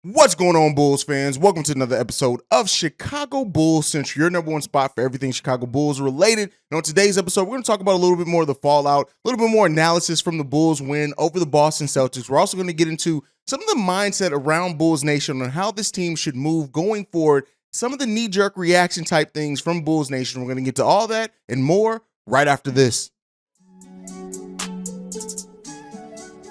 What's going on, Bulls fans? Welcome to another episode of Chicago Bulls Central, your number one spot for everything Chicago Bulls related. And on today's episode, we're going to talk about a little bit more of the fallout, a little bit more analysis from the Bulls win over the Boston Celtics. We're also going to get into some of the mindset around Bulls Nation on how this team should move going forward, some of the knee-jerk reaction type things from Bulls Nation. We're going to get to all that and more right after this.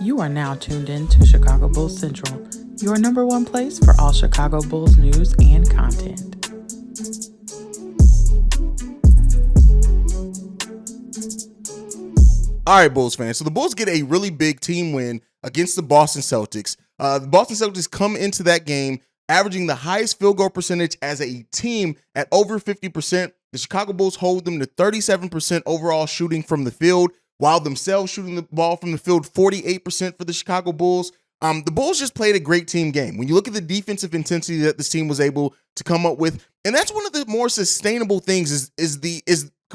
You are now tuned in to Chicago Bulls Central, your number one place for all Chicago Bulls news and content. All right, Bulls fans. So the Bulls get a really big team win against the Boston Celtics. The Boston Celtics come into that game averaging the highest field goal percentage as a team at over 50%. The Chicago Bulls hold them to 37% overall shooting from the field, while themselves shooting the ball from the field 48% for the Chicago Bulls. The Bulls just played a great team game. When you look at the defensive intensity that this team was able to come up with, and that's one of the more sustainable things is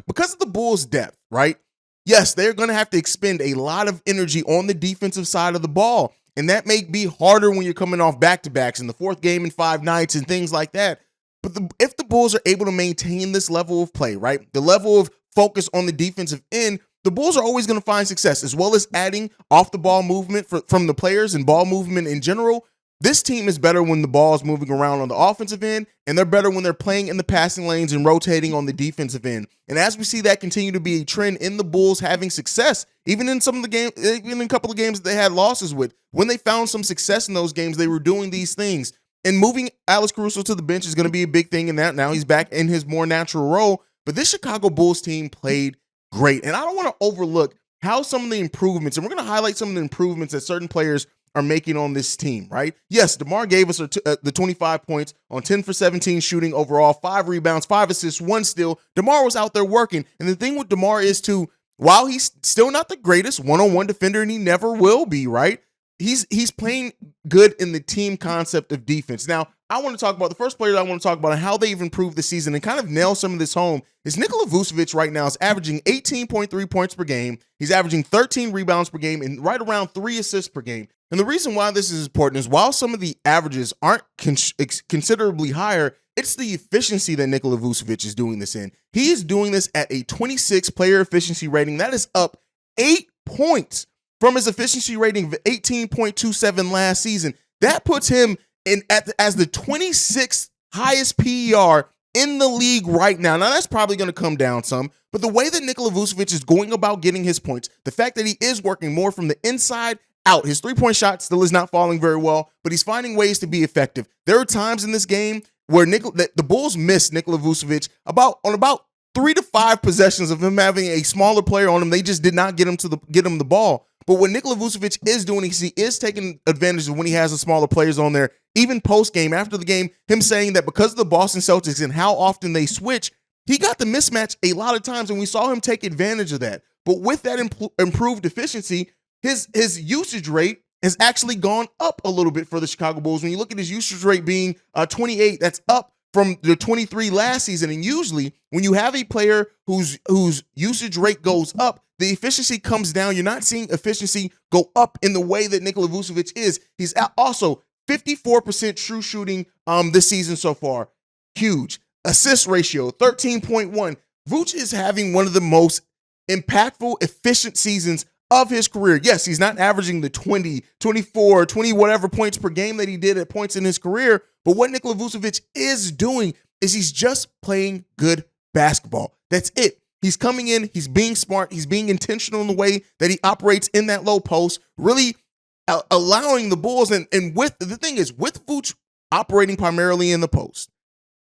because of the Bulls' depth, right? Yes, they're going to have to expend a lot of energy on the defensive side of the ball, and that may be harder when you're coming off back-to-backs in the fourth game in 5 nights and things like that. But if the Bulls are able to maintain this level of play, right, the level of focus on the defensive end, the Bulls are always going to find success, as well as adding off-the-ball movement from the players and ball movement in general. This team is better when the ball is moving around on the offensive end, and they're better when they're playing in the passing lanes and rotating on the defensive end. And as we see that continue to be a trend in the Bulls having success, even in some of the games, even in a couple of games that they had losses with, when they found some success in those games, they were doing these things. And moving Alex Caruso to the bench is going to be a big thing in that. Now he's back in his more natural role, but this Chicago Bulls team played great. And I don't want to overlook how some of the improvements, and we're going to highlight some of the improvements that certain players are making on this team, right? Yes, DeMar gave us the 25 points on 10 for 17 shooting overall, 5 rebounds, 5 assists, 1 steal. DeMar was out there working. And the thing with DeMar is too, while he's still not the greatest one-on-one defender, and he never will be, right? He's playing good in the team concept of defense. Now, I want to talk about the first player that I want to talk about and how they've improved this season and kind of nail some of this home is Nikola Vucevic right now is averaging 18.3 points per game. He's averaging 13 rebounds per game and right around 3 assists per game. And the reason why this is important is while some of the averages aren't considerably higher, it's the efficiency that Nikola Vucevic is doing this in. He is doing this at a 26 player efficiency rating. That is up 8 points from his efficiency rating of 18.27 last season. That puts him as the 26th highest PER in the league right now. Now, that's probably going to come down some, but the way that Nikola Vucevic is going about getting his points, the fact that he is working more from the inside out, his three-point shot still is not falling very well, but he's finding ways to be effective. There are times in this game where the Bulls missed Nikola Vucevic on about 3 to 5 possessions of him having a smaller player on him. They just did not get him the ball. But what Nikola Vucevic is doing is he is taking advantage of when he has the smaller players on there, even post-game, after the game, him saying that because of the Boston Celtics and how often they switch, he got the mismatch a lot of times, and we saw him take advantage of that. But with that improved efficiency, his usage rate has actually gone up a little bit for the Chicago Bulls. When you look at his usage rate being 28, that's up from the 23 last season. And usually when you have a player whose usage rate goes up, the efficiency comes down. You're not seeing efficiency go up in the way that Nikola Vucevic is. He's also 54% true shooting this season so far. Huge. Assist ratio, 13.1. Vuce is having one of the most impactful, efficient seasons of his career. Yes, he's not averaging the 20, 24, 20 whatever points per game that he did at points in his career, but what Nikola Vucevic is doing is he's just playing good basketball. That's it. He's coming in, he's being smart, he's being intentional in the way that he operates in that low post, really allowing the Bulls, and with the thing is, with Vuce operating primarily in the post,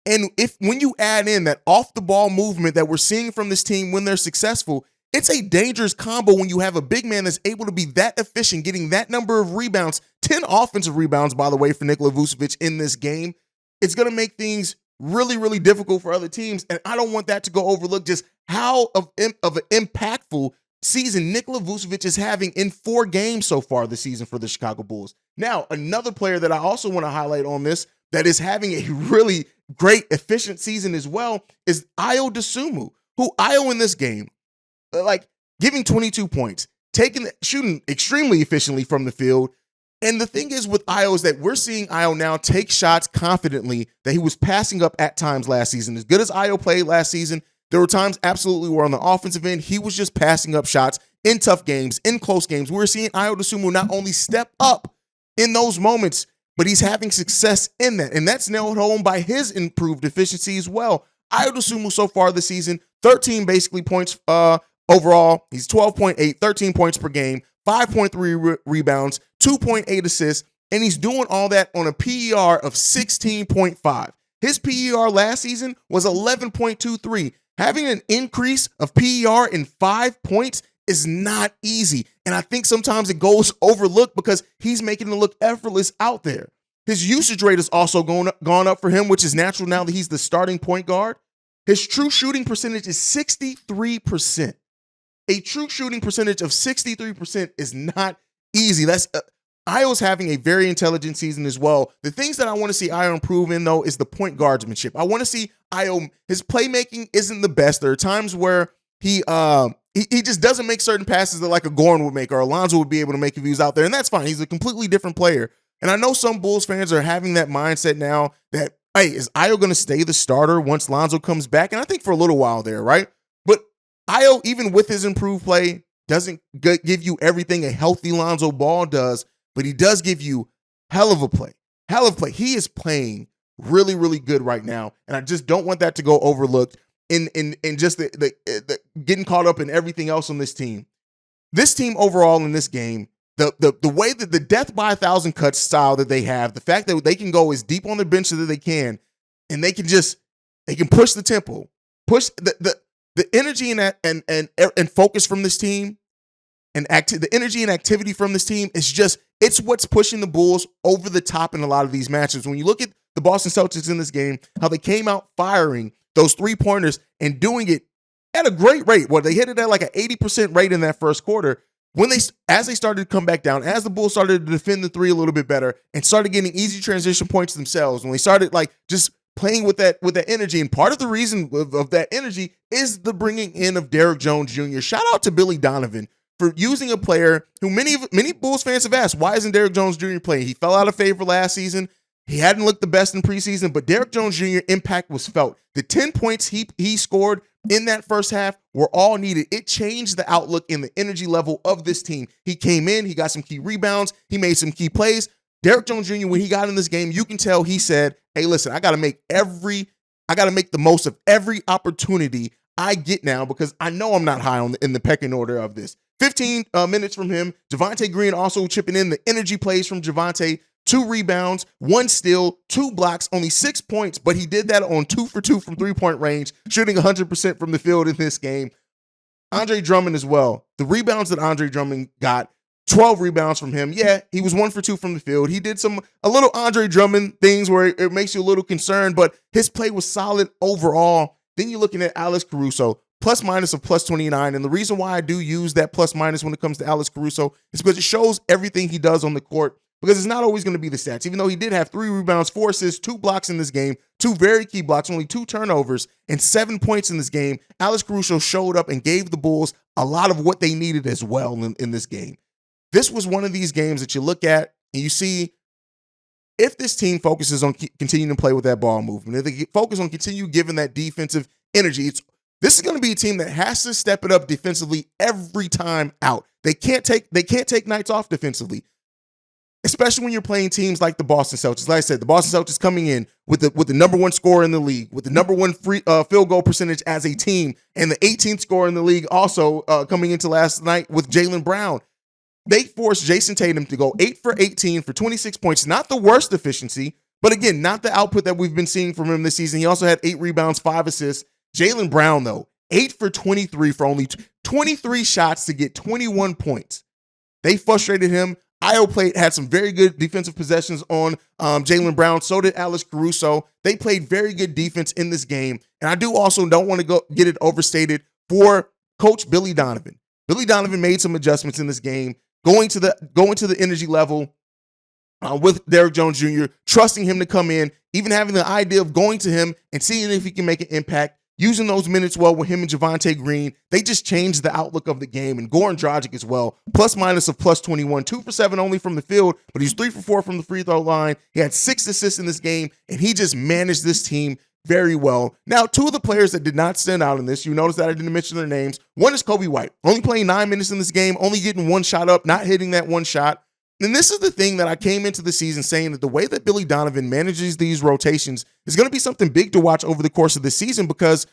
and when you add in that off-the-ball movement that we're seeing from this team when they're successful, it's a dangerous combo when you have a big man that's able to be that efficient, getting that number of rebounds, 10 offensive rebounds, by the way, for Nikola Vucevic in this game. It's going to make things really, really difficult for other teams, and I don't want that to go overlooked, just how of an impactful season Nikola Vucevic is having in 4 games so far this season for the Chicago Bulls. Now, another player that I also want to highlight on this that is having a really great, efficient season as well is Ayo Dosunmu, who Ayo in this game, giving 22 points, shooting extremely efficiently from the field, And the thing is with Ayo is that we're seeing Ayo now take shots confidently that he was passing up at times last season. As good as Ayo played last season, there were times absolutely where on the offensive end, he was just passing up shots in tough games, in close games. We're seeing Ayo Dosunmu not only step up in those moments, but he's having success in that. And that's nailed home by his improved efficiency as well. Ayo Dosunmu so far this season, 13 basically points overall. He's 12.8, 13 points per game, 5.3 rebounds, 2.8 assists, and he's doing all that on a PER of 16.5. His PER last season was 11.23. Having an increase of PER in 5 points is not easy. And I think sometimes it goes overlooked because he's making it look effortless out there. His usage rate has also gone up for him, which is natural now that he's the starting point guard. His true shooting percentage is 63%. A true shooting percentage of 63% is not easy. That's Ayo's having a very intelligent season as well. The things that I want to see Ayo improve in, though, is the point guardsmanship. I want to see Ayo, his playmaking isn't the best. There are times where he just doesn't make certain passes that like a Goran would make or Alonzo would be able to make if he was out there, and that's fine. He's a completely different player. And I know some Bulls fans are having that mindset now that, hey, is Ayo going to stay the starter once Lonzo comes back? And I think for a little while there, right? But Ayo, even with his improved play, doesn't give you everything a healthy Lonzo Ball does, but he does give you hell of a play. Hell of a play. He is playing really, really good right now, and I just don't want that to go overlooked in just the getting caught up in everything else on this team. This team overall in this game, the way that the death by 1,000 cuts style that they have, the fact that they can go as deep on the bench as they can, and they can push the tempo, push the energy and focus from this team, and the energy and activity from this team is just, it's what's pushing the Bulls over the top in a lot of these matches. When you look at the Boston Celtics in this game, how they came out firing those three-pointers and doing it at a great rate. Well, they hit it at like an 80% rate in that first quarter. As they started to come back down, as the Bulls started to defend the three a little bit better and started getting easy transition points themselves, when they started like just playing with that energy, and part of the reason of that energy is the bringing in of Derrick Jones Jr. Shout out to Billy Donovan for using a player who many Bulls fans have asked, why isn't Derrick Jones Jr. playing? He fell out of favor last season. He hadn't looked the best in preseason, but Derrick Jones Jr. impact was felt. The 10 points he scored in that first half were all needed. It changed the outlook and the energy level of this team. He came in, he got some key rebounds, he made some key plays. Derrick Jones Jr., when he got in this game, you can tell he said, hey, listen, I got to make the most of every opportunity I get now because I know I'm not high in the pecking order of this. 15 minutes from him. Javonte Green also chipping in the energy plays from Javonte. 2 rebounds, 1 steal, 2 blocks, only 6 points, but he did that on 2 for 2 from three-point range, shooting 100% from the field in this game. Andre Drummond as well. The rebounds that Andre Drummond got, 12 rebounds from him. Yeah, he was 1 for 2 from the field. He did a little Andre Drummond things where it makes you a little concerned, but his play was solid overall. Then you're looking at Alex Caruso, plus minus of plus 29. And the reason why I do use that plus minus when it comes to Alex Caruso is because it shows everything he does on the court, because it's not always going to be the stats. Even though he did have 3 rebounds, 4 assists, 2 blocks in this game, 2 very key blocks, only 2 turnovers, and 7 points in this game, Alex Caruso showed up and gave the Bulls a lot of what they needed as well in this game. This was one of these games that you look at and you see if this team focuses on continuing to play with that ball movement, if they focus on continue giving that defensive energy, this is going to be a team that has to step it up defensively every time out. They can't take nights off defensively, especially when you're playing teams like the Boston Celtics. Like I said, the Boston Celtics coming in with the number 1 scorer in the league, with the number 1 field goal percentage as a team, and the 18th scorer in the league also coming into last night with Jaylen Brown. They forced Jason Tatum to go 8 for 18 for 26 points. Not the worst efficiency, but again, not the output that we've been seeing from him this season. He also had 8 rebounds, 5 assists. Jaylen Brown, though, 8 for 23 for only 23 shots to get 21 points. They frustrated him. Ayo had some very good defensive possessions on Jaylen Brown. So did Alex Caruso. They played very good defense in this game. And I do also don't want to get it overstated for Coach Billy Donovan. Billy Donovan made some adjustments in this game, going to the energy level with Derrick Jones Jr., trusting him to come in, even having the idea of going to him and seeing if he can make an impact. using those minutes well with him and Javonte Green, they just changed the outlook of the game. And Goran Dragic as well, plus minus of plus 21, 2 for 7 only from the field, but he's 3 for 4 from the free throw line. He had 6 assists in this game, and he just managed this team very well. Now, 2 of the players that did not stand out in this, you notice that I didn't mention their names. One is Coby White, only playing 9 minutes in this game, only getting 1 shot up, not hitting that 1 shot. And this is the thing that I came into the season saying, that the way that Billy Donovan manages these rotations is going to be something big to watch over the course of the season, because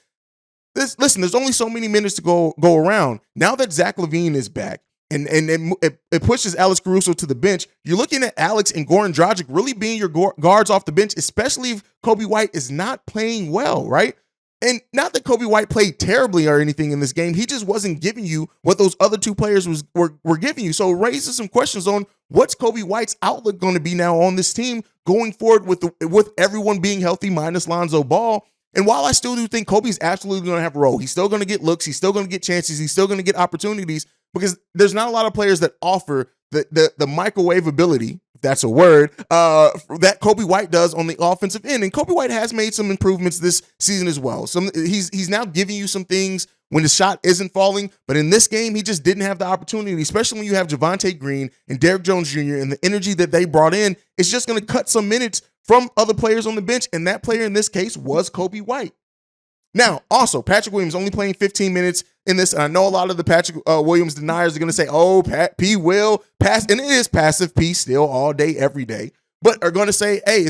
there's only so many minutes to go around. Now that Zach LaVine is back and it pushes Alex Caruso to the bench, you're looking at Alex and Goran Dragic really being your guards off the bench, especially if Coby White is not playing well, right? And not that Coby White played terribly or anything in this game. He just wasn't giving you what those other 2 players were giving you. So it raises some questions on what's Coby White's outlook going to be now on this team going forward with everyone being healthy minus Lonzo Ball. And while I still do think Kobe's absolutely going to have a role, he's still going to get looks, he's still going to get chances, he's still going to get opportunities, because there's not a lot of players that offer the microwave ability, if that's a word, that Coby White does on the offensive end. And Coby White has made some improvements this season as well. He's now giving you some things when the shot isn't falling, but in this game, he just didn't have the opportunity, especially when you have Javonte Green and Derrick Jones Jr. and the energy that they brought in. It's just going to cut some minutes from other players on the bench, and that player in this case was Coby White. Now, also, Patrick Williams only playing 15 minutes in this, and I know a lot of the Patrick Williams deniers are going to say, oh, P will pass, and it is passive P still all day, every day, but are going to say, hey,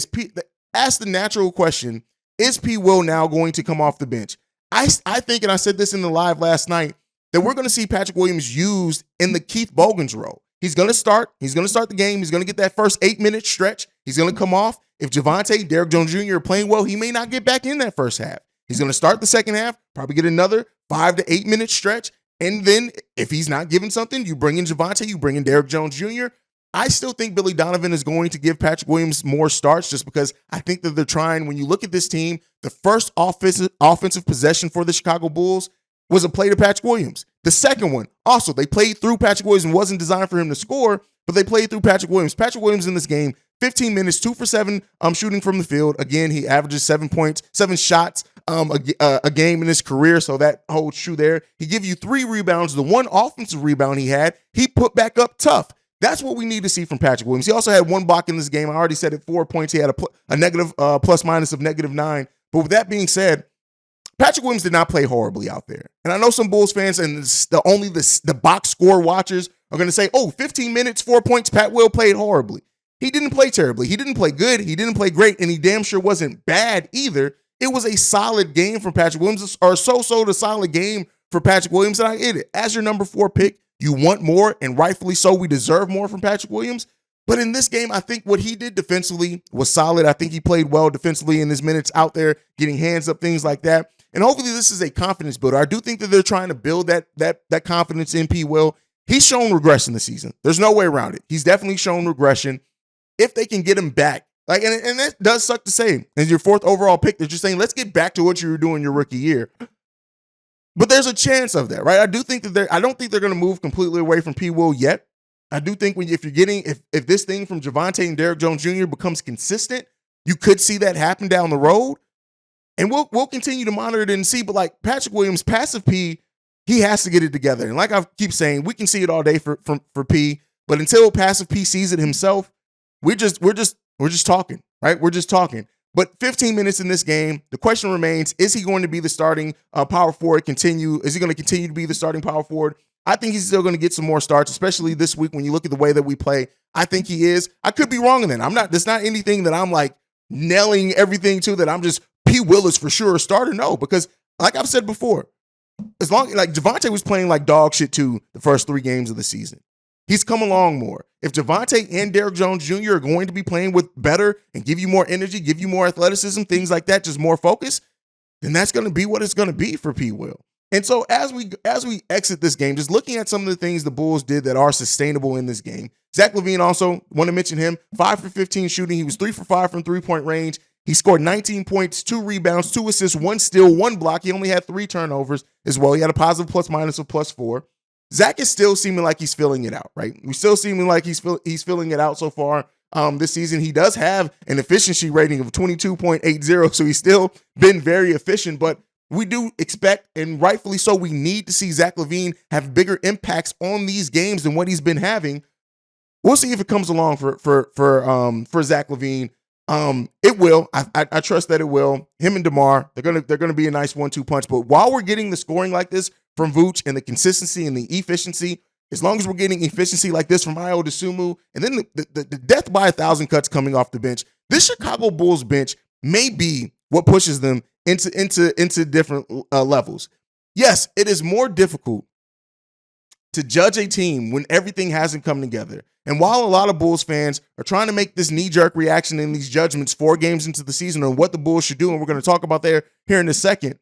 ask the natural question, is P Will now going to come off the bench? I think, and I said this in the live last night, that we're going to see Patrick Williams used in the Keith Bogans role. He's going to start the game. He's going to get that first 8-minute stretch. He's going to come off. If Javonte, Derrick Jones Jr. are playing well, he may not get back in that first half. He's going to start the second half, probably get another 5 to 8 minute stretch. And then if he's not giving something, you bring in Javonte, you bring in Derrick Jones Jr. I still think Billy Donovan is going to give Patrick Williams more starts, just because I think that they're trying. When you look at this team, the first offensive possession for the Chicago Bulls was a play to Patrick Williams. The second one, also, they played through Patrick Williams and wasn't designed for him to score, but they played through Patrick Williams. Patrick Williams in this game, 15 minutes, 2 for 7 shooting from the field. Again, he averages 7 points, 7 shots a game in his career, so that holds true there. He give you 3 rebounds. The 1 offensive rebound he had, he put back up tough. That's what we need to see from Patrick Williams. He also had 1 block in this game. I already said it, 4 points. He had a negative plus minus of -9. But with that being said, Patrick Williams did not play horribly out there. And I know some Bulls fans and the box score watchers are going to say, oh, 15 minutes, 4 points, Pat Will played horribly. He didn't play terribly. He didn't play good. He didn't play great. And he damn sure wasn't bad either. It was a solid game from Patrick Williams, or so a solid game for Patrick Williams. And I get it. As your number 4 pick, you want more, and rightfully so. We deserve more from Patrick Williams. But in this game, I think what he did defensively was solid. I think he played well defensively in his minutes out there, getting hands up, things like that. And hopefully this is a confidence builder. I do think that they're trying to build that confidence in P. Will. He's shown regression this season. There's no way around it. He's definitely shown regression. If they can get him back, and that does suck to say, as your 4th overall pick, they're just saying, let's get back to what you were doing your rookie year. But there's a chance of that, right? I don't think they're going to move completely away from P. Will yet. I do think if this thing from Javonte and Derrick Jones Jr. becomes consistent, you could see that happen down the road. And we'll continue to monitor it and see. But like Patrick Williams, passive P, he has to get it together. And like I keep saying, we can see it all day for P. But until passive P sees it himself, we're just talking, right? We're just talking. But 15 minutes in this game, the question remains, is he going to be the starting power forward? Is he going to continue to be the starting power forward? I think he's still going to get some more starts, especially this week when you look at the way that we play. I think he is. I could be wrong in that. There's not anything that I'm like nailing everything to, that I'm just P. Will is for sure a starter. No, because like I've said before, as long like Javonte was playing like dog shit too the first 3 games of the season. He's come along more. If Javonte and Derrick Jones Jr. are going to be playing with better and give you more energy, give you more athleticism, things like that, just more focus, then that's going to be what it's going to be for P. Will. And so as we exit this game, just looking at some of the things the Bulls did that are sustainable in this game. Zach LaVine, also want to mention him, 5 for 15 shooting. He was 3 for 5 from 3-point range. He scored 19 points, 2 rebounds, 2 assists, 1 steal, 1 block. He only had 3 turnovers as well. He had a positive plus minus of +4. Zach is still seeming like he's filling it out, right? We're still seeming like he's filling it out so far this season. He does have an efficiency rating of 22.80, so he's still been very efficient. But we do expect, and rightfully so, we need to see Zach LaVine have bigger impacts on these games than what he's been having. We'll see if it comes along for Zach LaVine. It will. I trust that it will. Him and DeMar, they're gonna be a nice 1-2 punch. But while we're getting the scoring like this from Vooch and the consistency and the efficiency, as long as we're getting efficiency like this from Ayo Dosunmu, and then the death by 1,000 cuts coming off the bench, this Chicago Bulls bench may be what pushes them into different levels. Yes, it is more difficult to judge a team when everything hasn't come together. And while a lot of Bulls fans are trying to make this knee-jerk reaction in these judgments 4 games into the season on what the Bulls should do, and we're going to talk about there here in a second,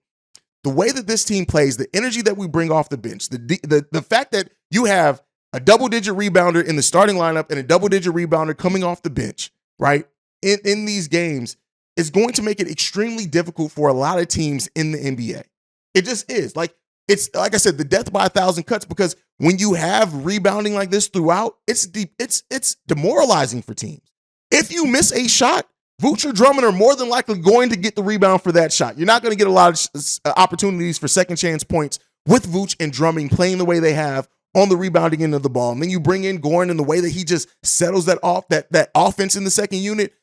the way that this team plays, the energy that we bring off the bench, the fact that you have a double-digit rebounder in the starting lineup and a double-digit rebounder coming off the bench, right, in these games is going to make it extremely difficult for a lot of teams in the NBA. It just is. It's like I said, the death by 1,000 cuts, because when you have rebounding like this throughout, it's demoralizing for teams. If you miss a shot, Vooch or Drummond are more than likely going to get the rebound for that shot. You're not going to get a lot of opportunities for second chance points with Vooch and Drummond playing the way they have on the rebounding end of the ball. And then you bring in Goran and the way that he just settles that offense in the second unit.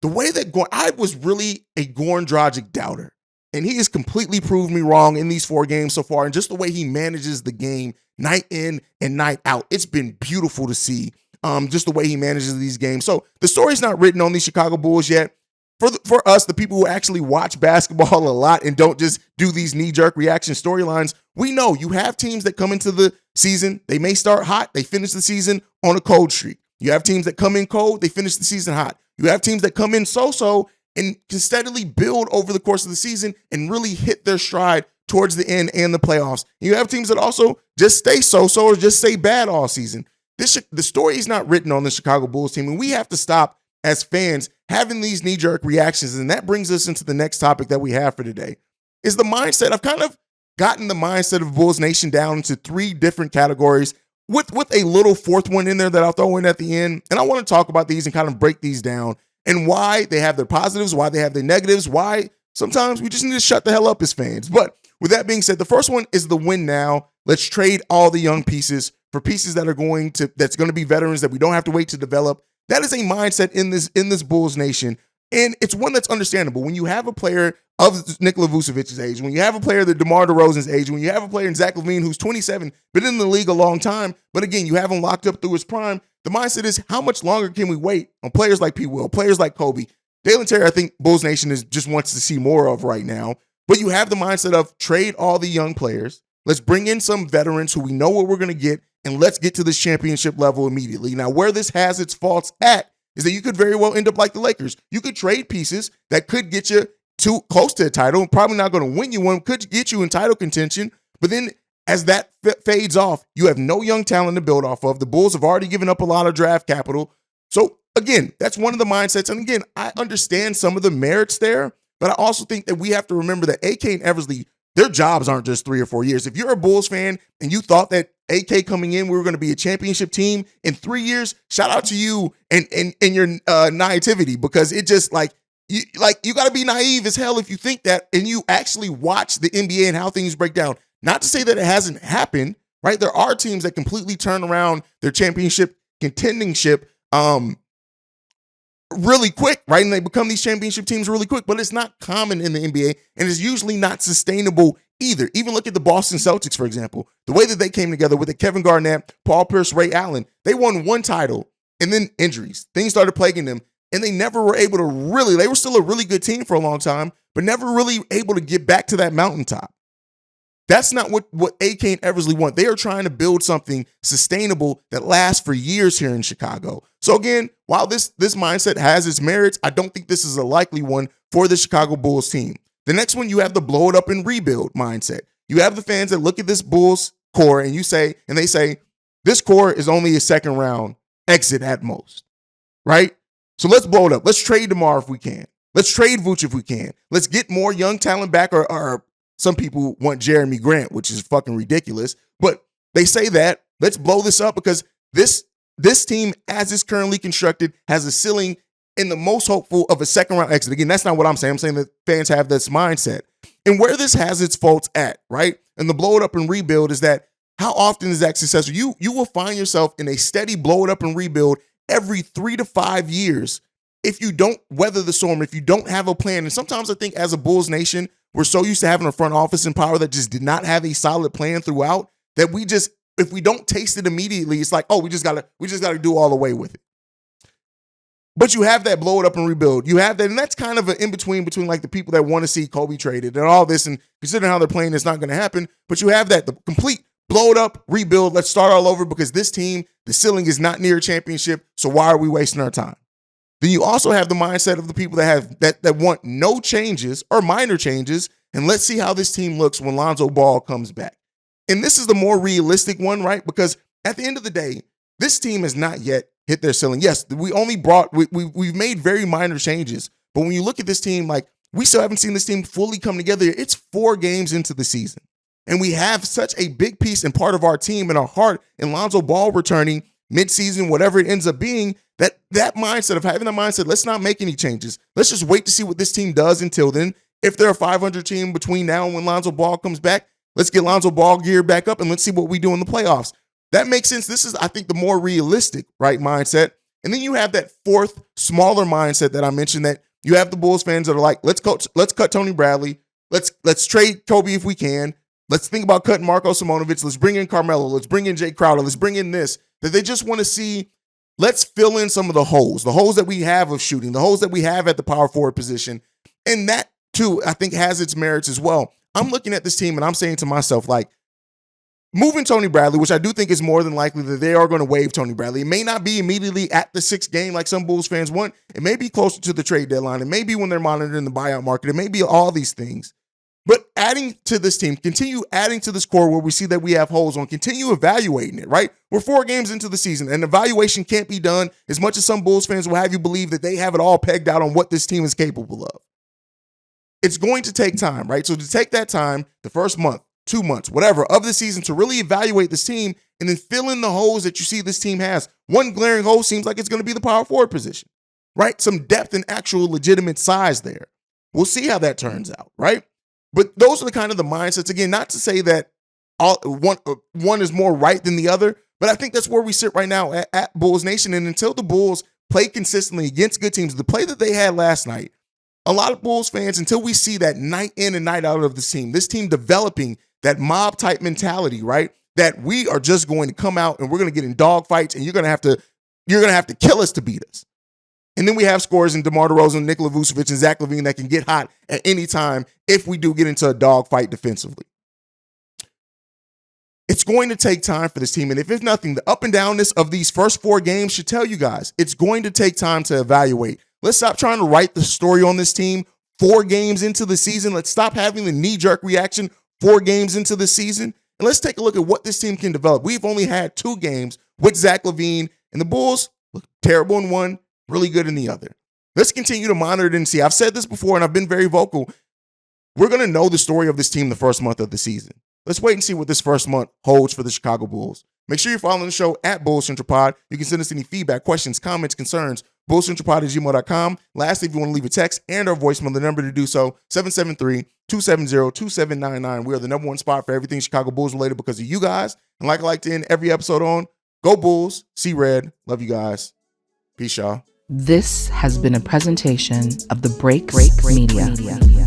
The way that Goran, I was really a Goran Dragic doubter. And he has completely proved me wrong in these 4 games so far. And just the way he manages the game night in and night out, it's been beautiful to see just the way he manages these games. So the story's not written on these Chicago Bulls yet. For us, the people who actually watch basketball a lot and don't just do these knee-jerk reaction storylines, we know you have teams that come into the season, they may start hot, they finish the season on a cold streak. You have teams that come in cold, they finish the season hot. You have teams that come in so-so and can steadily build over the course of the season and really hit their stride towards the end and the playoffs. You have teams that also just stay so-so or just stay bad all season. The story is not written on the Chicago Bulls team, and we have to stop as fans having these knee-jerk reactions. And that brings us into the next topic that we have for today, is the mindset. I've kind of gotten the mindset of Bulls Nation down into 3 different categories with a little 4th one in there that I'll throw in at the end. And I want to talk about these and kind of break these down and why they have their positives, why they have their negatives, why sometimes we just need to shut the hell up as fans. But with that being said, the first one is the win now. Let's trade all the young pieces for pieces that's going to be veterans that we don't have to wait to develop. That is a mindset in this Bulls Nation. And it's one that's understandable. When you have a player of Nikola Vucevic's age, when you have a player that DeMar DeRozan's age, when you have a player in Zach LaVine who's 27, been in the league a long time, but again, you have him locked up through his prime, the mindset is, how much longer can we wait on players like P. Will, players like Kobe? Dalen Terry, I think Bulls Nation just wants to see more of right now. But you have the mindset of trade all the young players. Let's bring in some veterans who we know what we're going to get, and let's get to this championship level immediately. Now, where this has its faults at is that you could very well end up like the Lakers. You could trade pieces that could get you too close to a title, probably not going to win you one, could get you in title contention. But then as that fades off, you have no young talent to build off of. The Bulls have already given up a lot of draft capital. So again, that's one of the mindsets. And again, I understand some of the merits there, but I also think that we have to remember that AK and Eversley, their jobs aren't just 3 or 4 years. If you're a Bulls fan and you thought that AK coming in, we were going to be a championship team in 3 years, shout out to you and your naivety, because it just you got to be naive as hell if you think that and you actually watch the NBA and how things break down. Not to say that it hasn't happened, right? There are teams that completely turn around their championship contending ship really quick, right? And they become these championship teams really quick, but it's not common in the NBA, and it's usually not sustainable either. Even look at the Boston Celtics, for example. The way that they came together with the Kevin Garnett, Paul Pierce, Ray Allen, they won 1 title, and then injuries. Things started plaguing them, and they never were able to they were still a really good team for a long time, but never really able to get back to that mountaintop. That's not what AK and Eversley want. They are trying to build something sustainable that lasts for years here in Chicago. So again, while this mindset has its merits, I don't think this is a likely one for the Chicago Bulls team. The next one, you have the blow it up and rebuild mindset. You have the fans that look at this Bulls core and they say, this core is only a 2nd round exit at most, right? So let's blow it up. Let's trade DeMar if we can. Let's trade Vooch if we can. Let's get more young talent back, or some people want Jeremy Grant, which is fucking ridiculous. But they say that. Let's blow this up, because this team, as it's currently constructed, has a ceiling and the most hopeful of a second round exit. Again, that's not what I'm saying. I'm saying that fans have this mindset. And where this has its faults at, right? And the blow it up and rebuild is that how often is that successful? You will find yourself in a steady blow it up and rebuild every 3 to 5 years if you don't weather the storm, if you don't have a plan. And sometimes I think as a Bulls nation, we're so used to having a front office in power that just did not have a solid plan throughout that we just, if we don't taste it immediately, it's like, oh, we just gotta do all away with it. But you have that blow it up and rebuild. You have that, and that's kind of an in-between between like the people that want to see Kobe traded and all this, and considering how they're playing, it's not going to happen. But you have that, the complete blow it up, rebuild, let's start all over because this team, the ceiling is not near a championship, so why are we wasting our time? Then you also have the mindset of the people that have that want no changes or minor changes, and let's see how this team looks when Lonzo Ball comes back. And this is the more realistic one, right? Because at the end of the day, this team has not yet hit their ceiling. Yes, we've made very minor changes, but when you look at this team, like we still haven't seen this team fully come together. It's 4 games into the season, and we have such a big piece and part of our team and our heart in Lonzo Ball returning midseason, whatever it ends up being. That mindset of having the mindset, let's not make any changes. Let's just wait to see what this team does until then. If they're a 500 team between now and when Lonzo Ball comes back, let's get Lonzo Ball geared back up and let's see what we do in the playoffs. That makes sense. This is, I think, the more realistic, right, mindset. And then you have that fourth, smaller mindset that I mentioned, that you have the Bulls fans that are like, let's cut Tony Bradley. Let's trade Kobe if we can. Let's think about cutting Marko Simonovic. Let's bring in Carmelo. Let's bring in Jay Crowder. Let's bring in this. That they just want to see, let's fill in some of the holes that we have of shooting, the holes that we have at the power forward position. And that, too, I think has its merits as well. I'm looking at this team and I'm saying to myself, like, moving Tony Bradley, which I do think is more than likely that they are going to waive Tony Bradley. It may not be immediately at the 6th game like some Bulls fans want. It may be closer to the trade deadline. It may be when they're monitoring the buyout market. It may be all these things. But adding to this team, continue adding to this core where we see that we have holes on, continue evaluating it, right? We're 4 games into the season, and evaluation can't be done as much as some Bulls fans will have you believe that they have it all pegged out on what this team is capable of. It's going to take time, right? So to take that time, the first month, 2 months, whatever, of the season to really evaluate this team and then fill in the holes that you see this team has. One glaring hole seems like it's going to be the power forward position, right? Some depth and actual legitimate size there. We'll see how that turns out, right? But those are the kind of the mindsets. Again, not to say that one is more right than the other, but I think that's where we sit right now at Bulls Nation. And until the Bulls play consistently against good teams, the play that they had last night, a lot of Bulls fans, until we see that night in and night out of this team developing that mob type mentality, right? That we are just going to come out and we're going to get in dog fights and you're going to have to kill us to beat us. And then we have scorers in DeMar DeRozan, Nikola Vucevic, and Zach LaVine that can get hot at any time if we do get into a dog fight defensively. It's going to take time for this team. And if nothing, the up and downness of these first 4 games should tell you guys it's going to take time to evaluate. Let's stop trying to write the story on this team 4 games into the season. Let's stop having the knee-jerk reaction 4 games into the season. And let's take a look at what this team can develop. We've only had 2 games with Zach LaVine, and the Bulls look terrible in one, really good in the other. Let's continue to monitor it and see. I've said this before, and I've been very vocal. We're going to know the story of this team the first month of the season. Let's wait and see what this first month holds for the Chicago Bulls. Make sure you're following the show at Bulls Central Pod. You can send us any feedback, questions, comments, concerns, bullscentralpod@gmail.com. Lastly, if you want to leave a text and our voicemail, the number to do so, 773-270-2799. We are the number 1 spot for everything Chicago Bulls related because of you guys. And like I like to end every episode on, go Bulls, see red. Love you guys. Peace, y'all. This has been a presentation of the Break Media.